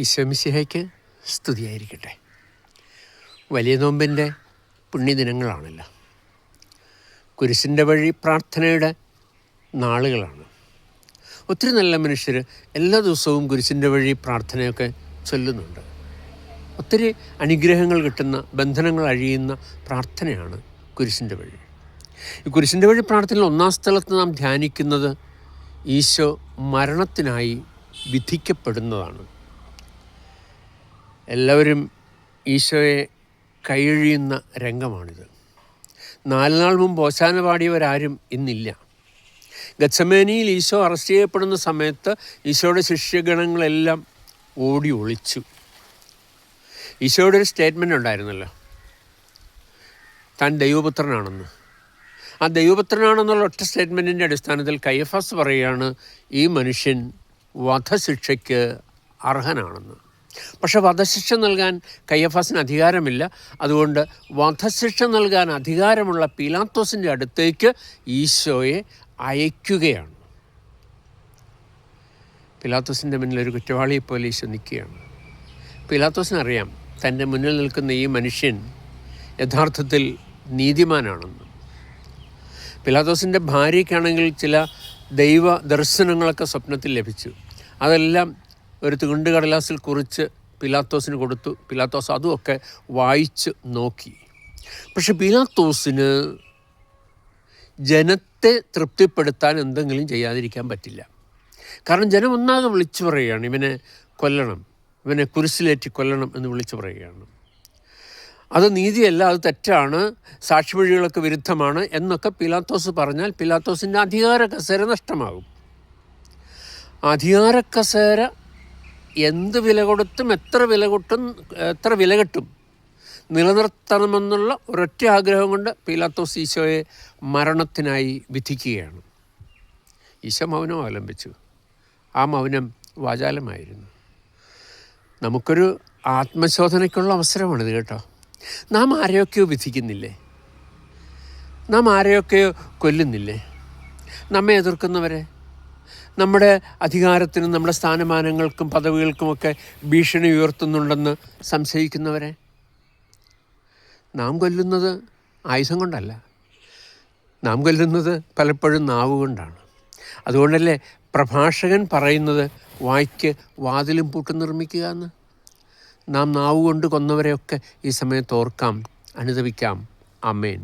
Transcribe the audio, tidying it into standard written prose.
ഈശോ മിശിഹായ്ക്ക് സ്തുതിയായിരിക്കട്ടെ. വലിയ നോമ്പിൻ്റെ പുണ്യദിനങ്ങളാണല്ലോ. കുരിശിൻ്റെ വഴി പ്രാർത്ഥനയുടെ നാളുകളാണ്. ഒത്തിരി നല്ല മനുഷ്യർ എല്ലാ ദിവസവും കുരിശിൻ്റെ വഴി പ്രാർത്ഥനയൊക്കെ ചൊല്ലുന്നുണ്ട്. ഒത്തിരി അനുഗ്രഹങ്ങൾ കിട്ടുന്ന, ബന്ധനങ്ങൾ അഴിയുന്ന പ്രാർത്ഥനയാണ് കുരിശിൻ്റെ വഴി. ഈ കുരിശിൻ്റെ വഴി പ്രാർത്ഥനയിൽ ഒന്നാം സ്ഥലത്ത് നാം ധ്യാനിക്കുന്നത് ഈശോ മരണത്തിനായി വിധിക്കപ്പെടുന്നതാണ്. എല്ലാവരും ഈശോയെ കൈയൊഴിയുന്ന രംഗമാണിത്. 4 നാൾ മുമ്പ് ഓശാന പാടിയവരാരും ഇന്നില്ല. ഗത്സമേനിയിൽ ഈശോ അറസ്റ്റ് ചെയ്യപ്പെടുന്ന സമയത്ത് ഈശോയുടെ ശിഷ്യഗണങ്ങളെല്ലാം ഓടി ഒളിച്ചു. ഈശോയുടെ ഒരു സ്റ്റേറ്റ്മെൻ്റ് ഉണ്ടായിരുന്നല്ലോ, താൻ ദൈവപുത്രനാണെന്ന്. ആ ദൈവപുത്രനാണെന്നുള്ള ഒറ്റ സ്റ്റേറ്റ്മെൻറ്റിൻ്റെ അടിസ്ഥാനത്തിൽ കയ്യഫാസ് പറയുകയാണ്, ഈ മനുഷ്യൻ വധശിക്ഷയ്ക്ക് അർഹനാണെന്ന്. പക്ഷെ വധശിക്ഷ നൽകാൻ കയ്യഫാസിന് അധികാരമില്ല. അതുകൊണ്ട് വധശിക്ഷ നൽകാൻ അധികാരമുള്ള പീലാത്തോസിൻ്റെ അടുത്തേക്ക് ഈശോയെ അയക്കുകയാണ്. പീലാത്തോസിൻ്റെ മുന്നിൽ ഒരു കുറ്റവാളിയെപ്പോലെ ഈശോ നിൽക്കുകയാണ്. പീലാത്തോസിനറിയാം തൻ്റെ മുന്നിൽ നിൽക്കുന്ന ഈ മനുഷ്യൻ യഥാർത്ഥത്തിൽ നീതിമാനാണെന്ന്. പീലാത്തോസിൻ്റെ ഭാര്യയ്ക്കാണെങ്കിൽ ചില ദൈവ ദർശനങ്ങളൊക്കെ സ്വപ്നത്തിൽ ലഭിച്ചു. അതെല്ലാം ഒരു തുണ്ട് കടലാസിൽ കുറിച്ച് പീലാത്തോസിന് കൊടുത്തു. പീലാത്തോസ് അതുമൊക്കെ വായിച്ച് നോക്കി. പക്ഷെ പീലാത്തോസിന് ജനത്തെ തൃപ്തിപ്പെടുത്താൻ എന്തെങ്കിലും ചെയ്യാതിരിക്കാൻ പറ്റില്ല. കാരണം ജനം ഒന്നാകെ വിളിച്ചു പറയുകയാണ്, ഇവനെ കൊല്ലണം, ഇവനെ കുരിശിലേറ്റി കൊല്ലണം എന്ന് വിളിച്ചു പറയുകയാണ്. അത് നീതിയല്ല, അത് തെറ്റാണ്, സാക്ഷിമൊഴികളൊക്കെ വിരുദ്ധമാണ് എന്നൊക്കെ പീലാത്തോസ് പറഞ്ഞാൽ പീലാത്തോസിൻ്റെ അധികാര കസേര നഷ്ടമാകും. അധികാര കസേര എന്ത് വില കൊടുത്തും എത്ര വില കെട്ടും നിലനിർത്തണമെന്നുള്ള ഒരൊറ്റ ആഗ്രഹം കൊണ്ട് പീലാത്തോസ് ഈശോയെ മരണത്തിനായി വിധിക്കുകയാണ്. ഈശോ മൗനം അവലംബിച്ചു. ആ മൗനം വാചാലമായിരുന്നു. നമുക്കൊരു ആത്മശോധനയ്ക്കുള്ള അവസരമാണിത് കേട്ടോ. നാം ആരെയൊക്കെയോ വിധിക്കുന്നില്ലേ? നാം ആരെയൊക്കെയോ കൊല്ലുന്നില്ലേ? നമ്മെ എതിർക്കുന്നവരെ, നമ്മുടെ അധികാരത്തിനും നമ്മുടെ സ്ഥാനമാനങ്ങൾക്കും പദവികൾക്കുമൊക്കെ ഭീഷണി ഉയർത്തുന്നുണ്ടെന്ന് സംശയിക്കുന്നവരെ. നാം കൊല്ലുന്നത് ആയുധം കൊണ്ടല്ല, നാം കൊല്ലുന്നത് പലപ്പോഴും നാവുകൊണ്ടാണ്. അതുകൊണ്ടല്ലേ പ്രഭാഷകൻ പറയുന്നത് വായ്ക്ക് വാതിലും പൂട്ടും നിർമ്മിക്കുക എന്ന്. നാം നാവുകൊണ്ട് കൊന്നവരെയൊക്കെ ഈ സമയത്ത് ഓർക്കാം, അനുതപിക്കാം. ആമേൻ.